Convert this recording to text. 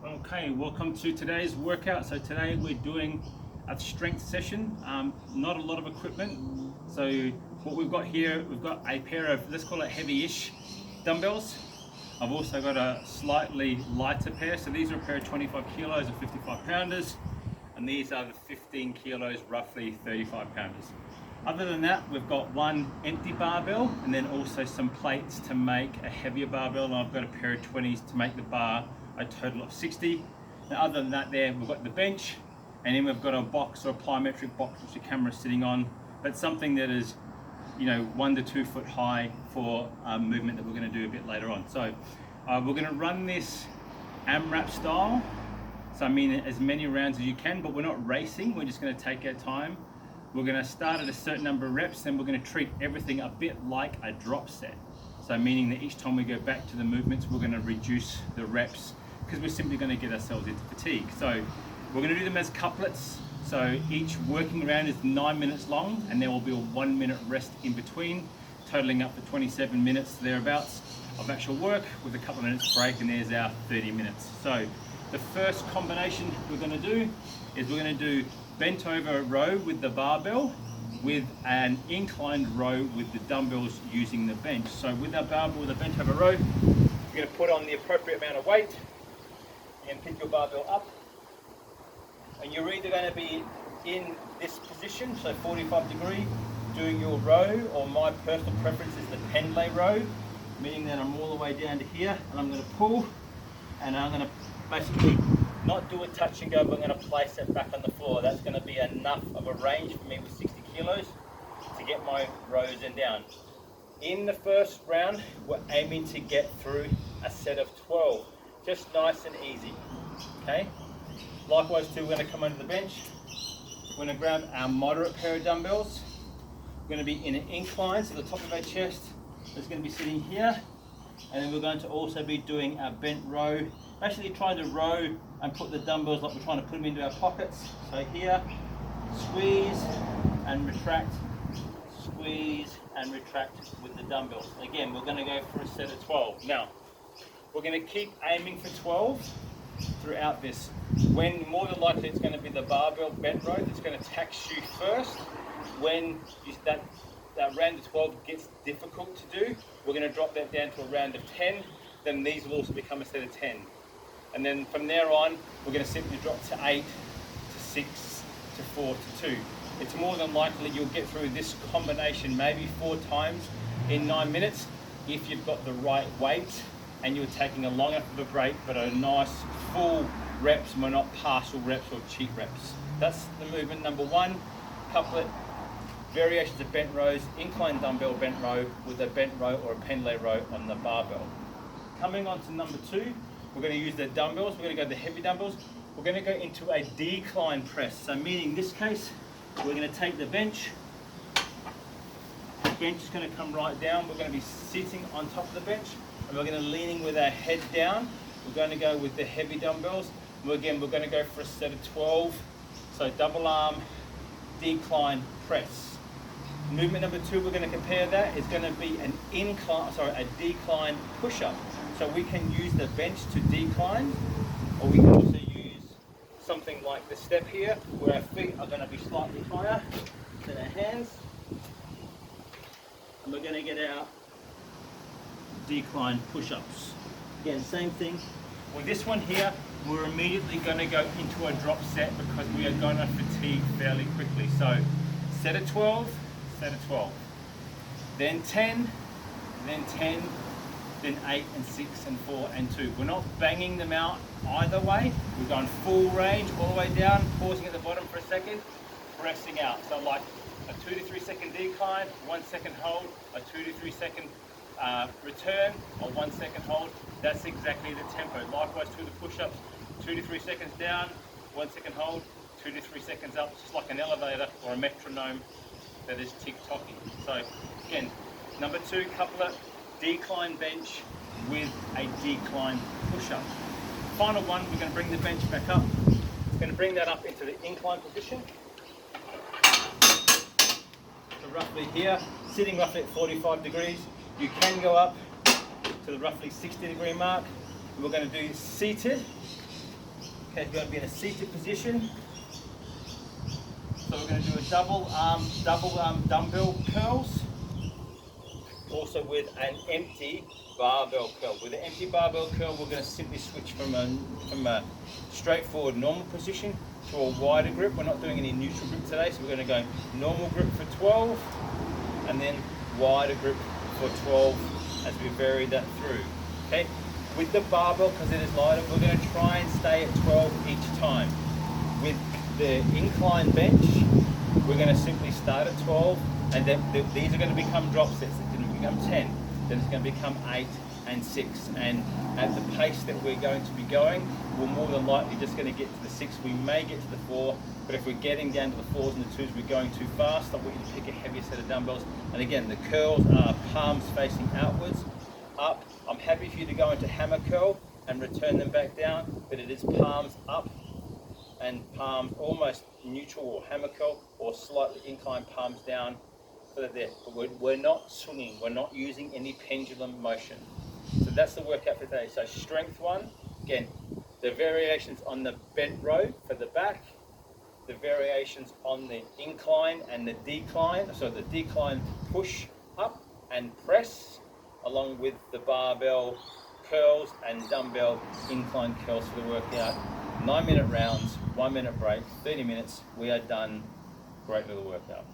Okay, welcome to today's workout. So today we're doing a strength session, not a lot of equipment. So what we've got here, we've got a pair of, let's call it heavy-ish dumbbells. I've also got a slightly lighter pair. So these are a pair of 25 kilos or 55 pounders. And these are the 15 kilos, roughly 35 pounders. Other than that, we've got one empty barbell and then also some plates to make a heavier barbell. And I've got a pair of 20s to make the bar a total of 60. Now, other than that there, we've got the bench, and then we've got a box or a plyometric box which the camera's sitting on, but something that is, 1 to 2 foot high for movement that we're going to do a bit later on. So we're going to run this AMRAP style. So I mean as many rounds as you can, but we're not racing, we're just going to take our time. We're going to start at a certain number of reps, then we're going to treat everything a bit like a drop set. So meaning that each time we go back to the movements, we're going to reduce the reps because we're simply going to get ourselves into fatigue. So we're going to do them as couplets. So each working round is 9 minutes long, and there will be a 1 minute rest in between, totaling up to 27 minutes thereabouts of actual work with a couple of minutes break, and there's our 30 minutes. So the first combination we're going to do is we're going to do bent over row with the barbell with an inclined row with the dumbbells using the bench. So with our barbell with a bent over row, you're going to put on the appropriate amount of weight and pick your barbell up. And you're either going to be in this position, so 45 degree, doing your row, or my personal preference is the Pendlay row, meaning that I'm all the way down to here, and I'm going to pull, and I'm going to basically not do a touch and go, but I'm going to place it back on the floor. That's going to be enough of a range for me with 60 kilos to get my rows and down. In the first round, we're aiming to get through a set of 12, just nice and easy, okay? Likewise too, we're going to come under the bench. We're going to grab our moderate pair of dumbbells. We're going to be in an incline, so the top of our chest is going to be sitting here. And then we're going to also be doing our bent row, basically trying to row and put the dumbbells like we're trying to put them into our pockets. So here, squeeze and retract, squeeze and retract with the dumbbells. Again, we're going to go for a set of 12. Now, we're going to keep aiming for 12 throughout this. When more than likely it's going to be the barbell bent row that's going to tax you first. When that round of 12 gets difficult to do, we're going to drop that down to a round of 10. Then these will also become a set of 10. And then from there on, we're going to simply drop to 8, to 6, to 4, to 2. It's more than likely you'll get through this combination maybe 4 times in 9 minutes if you've got the right weight and you're taking a long enough of a break, but a nice full reps, but not partial reps or cheat reps. That's the movement number 1, couplet, variations of bent rows, incline dumbbell bent row with a bent row or a Pendlay row on the barbell. Coming on to number 2, we're going to use the dumbbells. We're going to go the heavy dumbbells. We're going to go into a decline press. So meaning in this case, we're going to take the bench. The bench is going to come right down. We're going to be sitting on top of the bench, and we're going to leaning with our head down. We're going to go with the heavy dumbbells. Again, we're going to go for a set of 12. So double arm, decline press. Movement number 2, we're going to compare that, is going to be a decline push-up. So we can use the bench to decline, or we can also use something like the step here, where our feet are going to be slightly higher than our hands. And we're going to get our decline push-ups. Again, same thing. With this one here, we're immediately going to go into a drop set because we are going to fatigue fairly quickly. So set of 12, set of 12. Then 10, then 10, then 8 and 6 and 4 and 2. We're not banging them out either way. We're going full range all the way down, pausing at the bottom for a second, pressing out. So like a 2 to 3 second decline, 1 second hold, a 2 to 3 second return, or 1 second hold. That's exactly the tempo. Likewise to the push-ups, 2 to 3 seconds down, 1 second hold, 2 to 3 seconds up. It's just like an elevator or a metronome that is tick-tocking. So again, number 2, couplet, decline bench with a decline push-up. Final one, we're going to bring the bench back up. We're going to bring that up into the incline position. So roughly here, sitting roughly at 45 degrees. You can go up to the roughly 60 degree mark. We're going to do seated Okay, it's going to be in a seated position. So we're going to do a double arm dumbbell curls. Also with an empty barbell curl. With an empty barbell curl, we're going to simply switch from a straightforward normal position to a wider grip. We're not doing any neutral grip today, so we're going to go normal grip for 12 and then wider grip for 12 as we vary that through. Okay, with the barbell, because it is lighter, we're going to try and stay at 12 each time. With the incline bench, we're going to simply start at 12, and then these are going to become drop sets. It's going to become 10, then it's going to become 8 and 6, and at the pace that we're going to be going, we're more than likely just going to get to the 6. We may get to the 4, but if we're getting down to the 4s and the 2s, we're going too fast. I want you to pick a heavier set of dumbbells. And again, the curls are palms facing outwards, up. I'm happy for you to go into hammer curl and return them back down, but it is palms up and palms almost neutral or hammer curl, or slightly inclined palms down, so that there. But we're not swinging, we're not using any pendulum motion. So that's the workout for today. So strength 1, again, the variations on the bent row for the back, the variations on the incline and the decline, so the decline push up and press, along with the barbell curls and dumbbell incline curls for the workout. 9-minute rounds, 1 minute break, 30 minutes, we are done. Great little workout.